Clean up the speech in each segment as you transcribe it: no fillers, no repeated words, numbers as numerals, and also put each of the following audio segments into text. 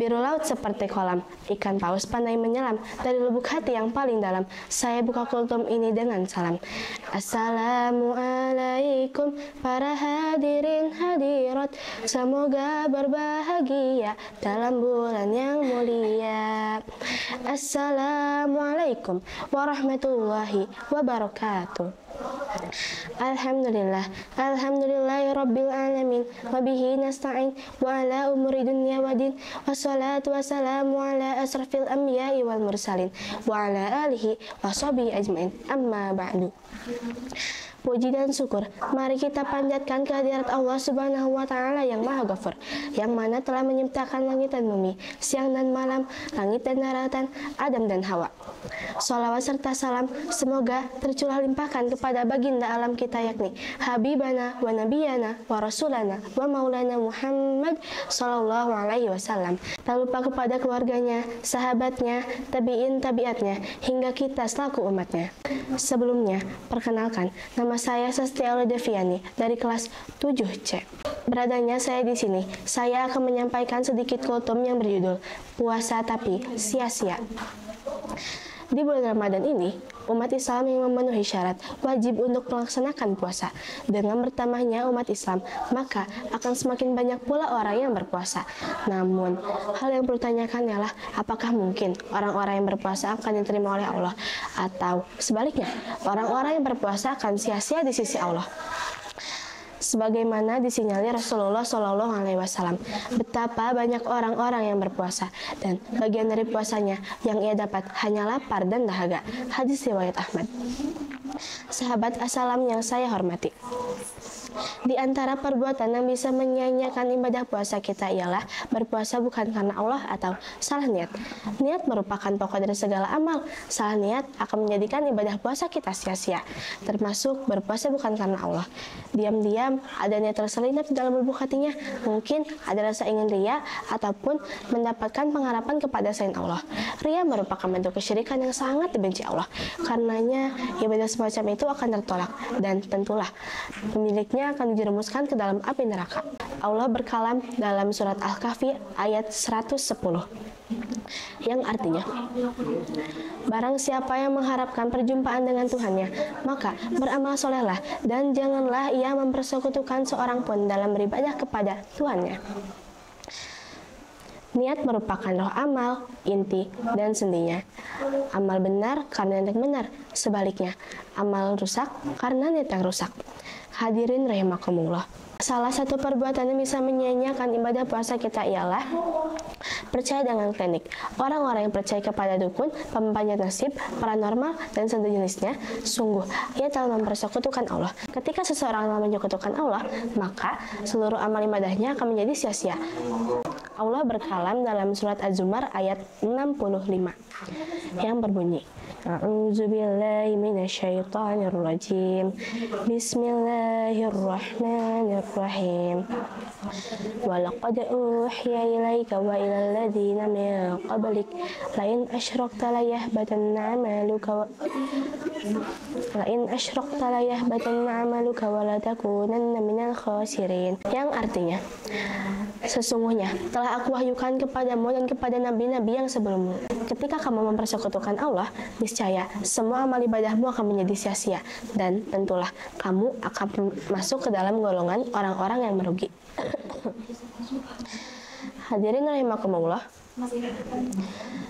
Biru laut seperti kolam, ikan paus pandai menyelam. Dari lubuk hati yang paling dalam, saya buka kultum ini dengan salam. Assalamualaikum para hadirin hadirat, semoga berbahagia dalam bulan yang mulia. Assalamualaikum warahmatullahi wabarakatuh. Alhamdulillah, alhamdulillahirabbil alamin, wa bihi nasta'in wa ala umuri dunya waddin, wassalatu wassalamu ala asrafil anbiya'i wal mursalin wa ala alihi wa sahbihi ajmain. Amma ba'du. Puji dan syukur mari kita panjatkan kehadirat Allah Subhanahu wa Ta'ala yang Maha Ghafur, yang mana telah menciptakan langit dan bumi, siang dan malam, langit dan daratan, Adam dan Hawa. Sholawat serta salam semoga tercurah limpahkan kepada baginda alam kita, yakni Habibana wa Nabiyana wa Rasulana wa Maulana Muhammad Sallallahu Alaihi Wasallam. Tak lupa kepada keluarganya, sahabatnya, tabi'in tabiatnya, hingga kita selaku umatnya. Sebelumnya, perkenalkan, nama saya Sastia Deviani dari kelas 7C. Beradanya saya di sini, saya akan menyampaikan sedikit kultum yang berjudul Puasa Tapi Sia-sia. Di bulan Ramadan ini, umat Islam yang memenuhi syarat wajib untuk melaksanakan puasa. Dengan bertambahnya umat Islam, maka akan semakin banyak pula orang yang berpuasa. Namun, hal yang perlu ditanyakan ialah apakah mungkin orang-orang yang berpuasa akan diterima oleh Allah, atau sebaliknya, orang-orang yang berpuasa akan sia-sia di sisi Allah. Sebagaimana disinyalir Rasulullah Shallallahu Alaihi Wasallam, betapa banyak orang-orang yang berpuasa dan bagian dari puasanya yang ia dapat hanya lapar dan dahaga. Hadis riwayat Ahmad. Sahabat assalam yang saya hormati, di antara perbuatan yang bisa menyia-nyiakan ibadah puasa kita ialah berpuasa bukan karena Allah atau salah niat. Niat merupakan pokok dari segala amal. Salah niat akan menjadikan ibadah puasa kita sia-sia, termasuk berpuasa bukan karena Allah. Diam-diam ada niat terselinap di dalam lubuk hatinya. Mungkin ada rasa ingin ria ataupun mendapatkan pengharapan kepada selain Allah. Ria merupakan bentuk kesyirikan yang sangat dibenci Allah. Karenanya ibadah semacam itu akan tertolak dan tentulah pemiliknya akan dijerumuskan ke dalam api neraka. Allah berkalam dalam surat Al-Kahfi ayat 110 yang artinya, barang siapa yang mengharapkan perjumpaan dengan Tuhannya, maka beramal solehlah dan janganlah ia mempersekutukan seorang pun dalam beribadah kepada Tuhannya. Niat merupakan roh amal, inti, dan sendinya. Amal benar karena niat benar, sebaliknya amal rusak karena niat yang rusak. Hadirin rahimakumullah, salah satu perbuatan yang bisa menyia-nyiakan ibadah puasa kita ialah percaya dengan klinik. Orang-orang yang percaya kepada dukun, pempanjat nasib, paranormal, dan sejenisnya, sungguh ia telah mempersekutukan Allah. Ketika seseorang telah menyekutukan Allah, maka seluruh amal ibadahnya akan menjadi sia-sia. Allah berkalam dalam surat Az-Zumar ayat 65 yang berbunyi, A'udzubillahi minasyaitonirrajim. Bismillahirrahmanirrahim. Walaqad uhiya ilaika wa ilal ladzina min qablik la in asyrakta la yahbatanna 'amaluka wa la takunanna minal khasirin. Yang artinya, sesungguhnya telah aku wahyukan kepadamu dan kepada nabi-nabi yang sebelummu. Ketika kamu mempersekutukan Allah, niscaya semua amal ibadahmu akan menjadi sia-sia dan tentulah kamu akan masuk ke dalam golongan orang-orang yang merugi. Hadirin rahimakumullah,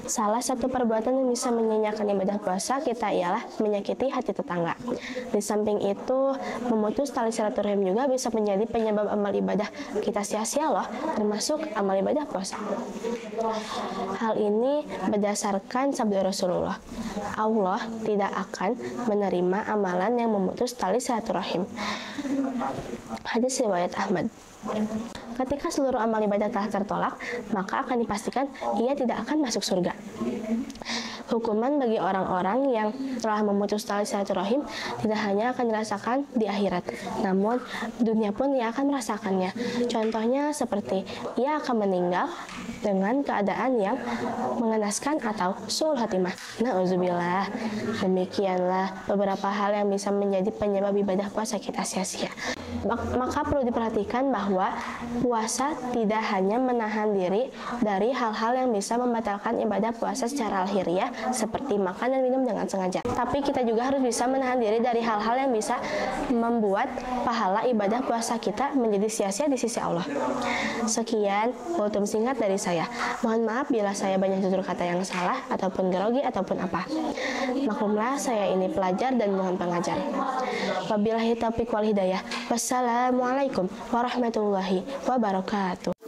salah satu perbuatan yang bisa menyanyiakan ibadah puasa kita ialah menyakiti hati tetangga. Di samping itu, memutus tali silaturahim juga bisa menjadi penyebab amal ibadah kita sia-sia loh, termasuk amal ibadah puasa. Hal ini berdasarkan sabda Rasulullah, Allah tidak akan menerima amalan yang memutus tali silaturahim. Hadis riwayat Ahmad. Ketika seluruh amal ibadah telah tertolak, maka akan dipastikan ia tidak akan masuk surga. Hukuman bagi orang-orang yang telah memutus tali silaturahim tidak hanya akan dirasakan di akhirat, namun dunia pun ia akan merasakannya. Contohnya seperti ia akan meninggal dengan keadaan yang mengenaskan atau suul hatimah. Nauzubillah. Demikianlah beberapa hal yang bisa menjadi penyebab ibadah puasa kita sia-sia. Maka perlu diperhatikan bahwa puasa tidak hanya menahan diri dari hal-hal yang bisa membatalkan ibadah puasa secara lahiriah seperti makan dan minum dengan sengaja. Tapi kita juga harus bisa menahan diri dari hal-hal yang bisa membuat pahala ibadah puasa kita menjadi sia-sia di sisi Allah. Sekian kultum singkat dari saya. Mohon maaf bila saya banyak tutur kata yang salah ataupun grogi ataupun apa. Maklumlah saya ini pelajar dan mohon pengajar. Wabillahi taufiq wal hidayah. Wassalamualaikum warahmatullahi wabarakatuh.